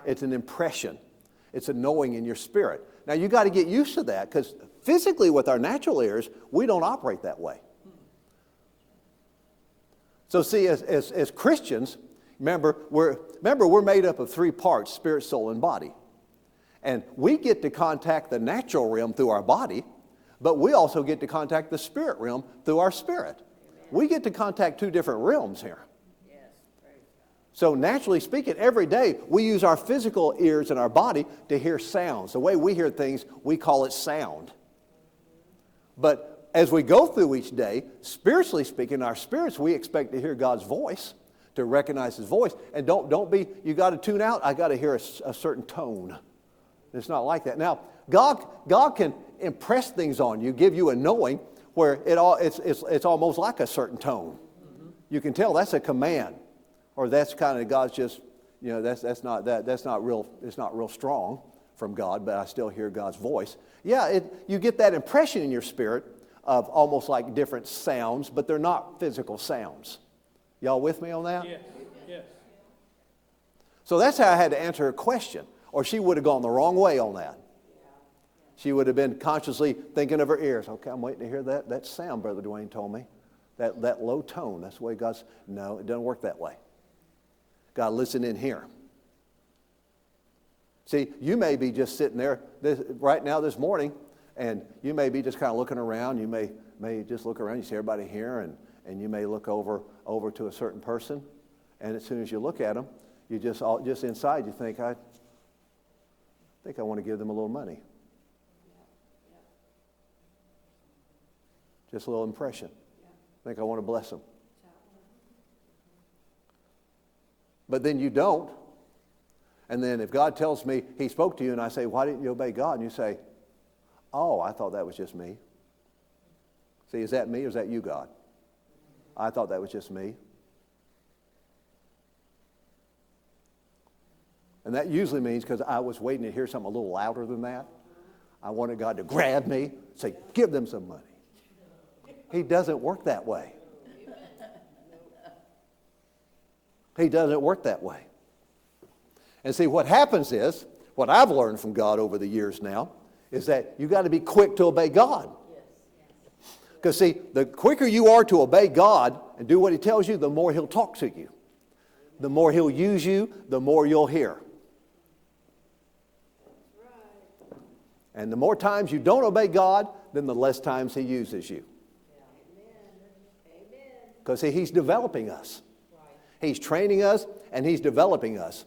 It's an impression. It's a knowing in your spirit. Now, you got to get used to that because physically with our natural ears, we don't operate that way. So see, as Christians, remember, we're made up of three parts, spirit, soul, and body. And we get to contact the natural realm through our body, but we also get to contact the spirit realm through our spirit. Amen. We get to contact two different realms here. Yes. So naturally speaking, every day we use our physical ears and our body to hear sounds. The way we hear things, we call it sound. But as we go through each day, spiritually speaking, our spirits, we expect to hear God's voice, to recognize His voice. And don't be, you got to tune out, I got to hear a certain tone. It's not like that. Now, God can impress things on you, give you a knowing where it's almost like a certain tone. Mm-hmm. You can tell that's a command, or that's kind of God's just, that's not real strong from God, but I still hear God's voice. Yeah, you get that impression in your spirit of almost like different sounds, but they're not physical sounds. Y'all with me on that? Yes. Yes. So that's how I had to answer her question, or she would have gone the wrong way on that. She would have been consciously thinking of her ears. Okay, I'm waiting to hear that sound, Brother Dwayne told me. That low tone, that's the way God's... No, it doesn't work that way. God, listen in here. See, you may be just sitting there right now this morning, and you may be just kind of looking around. You may just look around. You see everybody here, and you may look over to a certain person, and as soon as you look at them, you just inside you think, I want to give them a little money. Just a little impression. I think I want to bless them. But then you don't. And then if God tells me He spoke to you and I say, why didn't you obey God? And you say, oh, I thought that was just me. See, is that me or is that you, God? I thought that was just me. And that usually means because I was waiting to hear something a little louder than that. I wanted God to grab me, say, give them some money. He doesn't work that way. He doesn't work that way. And see, what happens is, what I've learned from God over the years now, is that you got to be quick to obey God. Because see, the quicker you are to obey God and do what He tells you, the more He'll talk to you. The more He'll use you, the more you'll hear. And the more times you don't obey God, then the less times He uses you. Because He's developing us. He's training us and He's developing us.